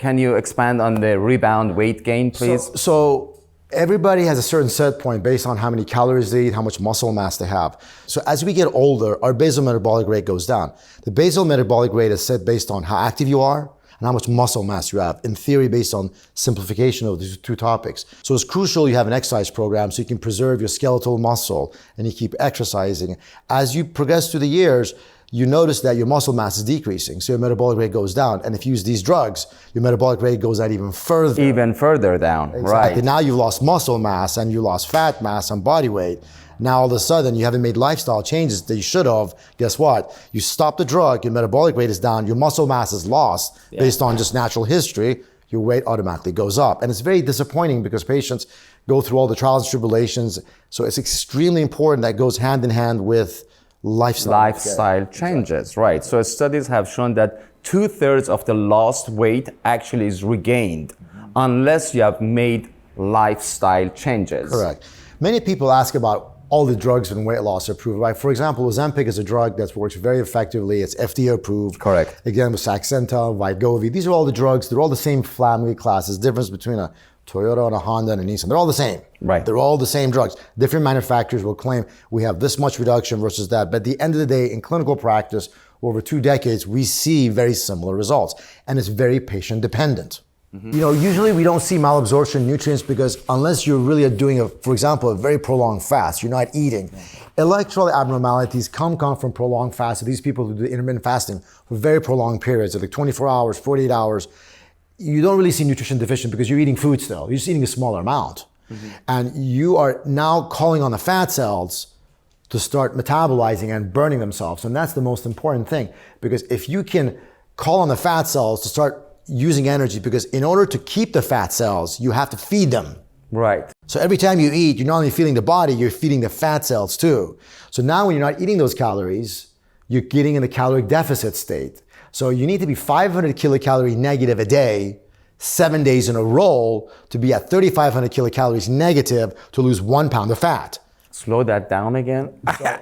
Can you expand on the rebound weight gain, please? So everybody has a certain set point based on how many calories they eat, how much muscle mass they have. So as we get older, our basal metabolic rate goes down. The basal metabolic rate is set based on how active you are and how much muscle mass you have, in theory, based on simplification of these two topics. So it's crucial you have an exercise program so you can preserve your skeletal muscle and you keep exercising. As you progress through the years, you notice that your muscle mass is decreasing, so your metabolic rate goes down. And if you use these drugs, your metabolic rate goes out even further. Even further down, exactly. Right. Now you've lost muscle mass and you lost fat mass and body weight. Now all of a sudden you haven't made lifestyle changes that you should have. Guess what? You stop the drug, your metabolic rate is down, your muscle mass is lost based on just natural history, your weight automatically goes up. And it's very disappointing because patients go through all the trials and tribulations. So it's extremely important that goes hand in hand with lifestyle changes, right? So studies have shown that 2/3 of the lost weight actually is regained unless you have made lifestyle changes. Correct. Many people ask about all the drugs and weight loss approved, right? For example, Ozempic is a drug that works very effectively. It's FDA approved. Correct. Again, with Saxenda, Wegovy, these are all the drugs. They're all the same family classes. Difference between a Toyota and a Honda and a Nissan. They're all the same. Right. They're all the same drugs. Different manufacturers will claim we have this much reduction versus that. But at the end of the day, in clinical practice, over 2 decades, we see very similar results. And it's very patient dependent. Mm-hmm. You know, usually we don't see malabsorption nutrients because unless you're really doing, for example, a very prolonged fast, you're not eating. Electrolyte abnormalities come from prolonged fast. So these people who do intermittent fasting for very prolonged periods, like 24 hours, 48 hours, you don't really see nutrition deficient because you're eating food still. You're just eating a smaller amount. Mm-hmm. And you are now calling on the fat cells to start metabolizing and burning themselves. And that's the most important thing, because if you can call on the fat cells to start using energy, because in order to keep the fat cells, you have to feed them. Right. So every time you eat, you're not only feeding the body, you're feeding the fat cells too. So now when you're not eating those calories, you're getting in the caloric deficit state. So you need to be 500 kilocalorie negative a day, 7 days in a row, to be at 3,500 kilocalories negative to lose 1 pound of fat. Slow that down again.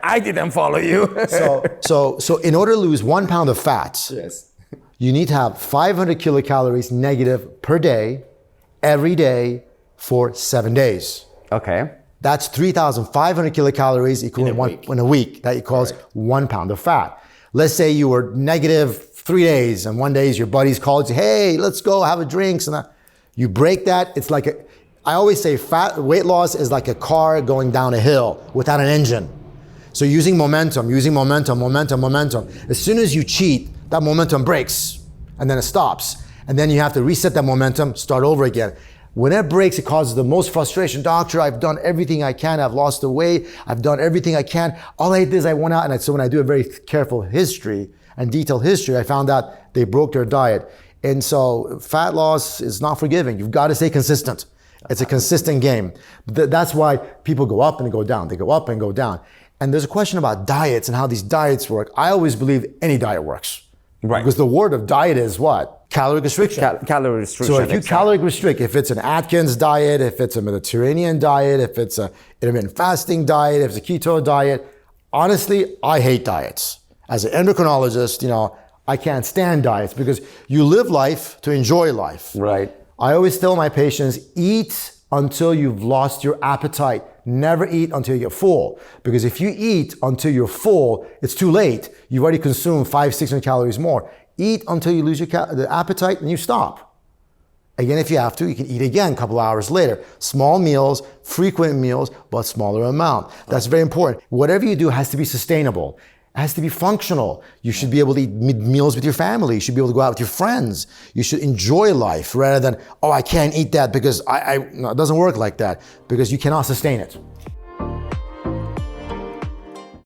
I didn't follow you. So in order to lose 1 pound of fat, yes, you need to have 500 kilocalories negative per day, every day for 7 days. Okay. That's 3,500 kilocalories equivalent in a week. That equals 1 pound of fat. Let's say you were negative 3 days and one day your buddies called you, hey, let's go have a drink. And you break that. It's like I always say weight loss is like a car going down a hill without an engine. So using momentum. As soon as you cheat, that momentum breaks and then it stops. And then you have to reset that momentum, start over again. When it breaks, it causes the most frustration. Doctor, I've done everything I can. I've lost the weight. I've done everything I can. All I did is I went out so when I do a very careful history and detailed history, I found out they broke their diet. And so fat loss is not forgiving. You've got to stay consistent. It's a consistent game. That's why people go up and go down. They go up and go down. And there's a question about diets and how these diets work. I always believe any diet works. Right. Because the word of diet is what? Caloric restriction. Calorie restriction. So if you caloric restrict, if it's an Atkins diet, if it's a Mediterranean diet, if it's an intermittent fasting diet, if it's a keto diet, honestly, I hate diets. As an endocrinologist, I can't stand diets because you live life to enjoy life. Right. I always tell my patients, eat until you've lost your appetite. Never eat until you get full. Because if you eat until you're full, it's too late. You've already consumed 500-600 calories more. Eat until you lose the appetite and you stop. Again, if you have to, you can eat again a couple hours later. Small meals, frequent meals, but smaller amount. That's very important. Whatever you do has to be sustainable. It has to be functional. You should be able to eat meals with your family. You should be able to go out with your friends. You should enjoy life rather than, I can't eat that because no, it doesn't work like that because you cannot sustain it.